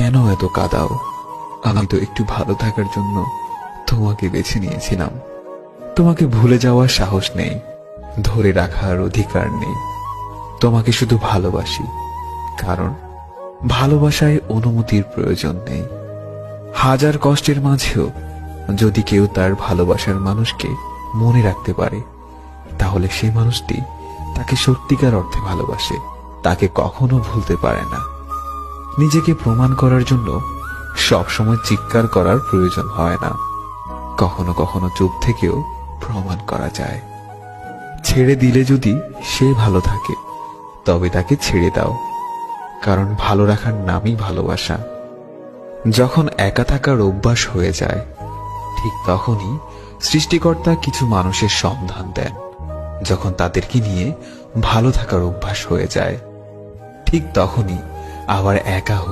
কেন এত কাঁদাও? আমি তো একটু ভালো থাকার জন্য তোমাকে বেছে নিয়েছিলাম। তোমাকে ভুলে যাওয়ার সাহস নেই, ধরে রাখার অধিকার নেই। তোমাকে শুধু ভালোবাসি, কারণ ভালোবাসায় অনুমতির প্রয়োজন নেই। হাজার কষ্টের মাঝেও যদি কেউ তার ভালোবাসার মানুষকে মনে রাখতে পারে, তাহলে সেই মানুষটি তাকে সত্যিকার অর্থে ভালোবাসে, তাকে কখনো ভুলতে পারে না। নিজেকে প্রমাণ করার জন্য সবসময় চিৎকার করার প্রয়োজন হয় না, কখনো কখনো চুপ থেকেও প্রমাণ করা যায়। ছেড়ে দিলে যদি সে ভালো থাকে, তবে তাকে ছেড়ে দাও, কারণ ভালো রাখার নামই ভালোবাসা। যখন একা থাকার অভ্যাস হয়ে যায়, ঠিক তখনই সৃষ্টিকর্তা কিছু মানুষের সন্ধান দেন। যখন তাদেরকে নিয়ে ভালো থাকার অভ্যাস হয়ে যায়, ঠিক তখনই আবার একা হয়ে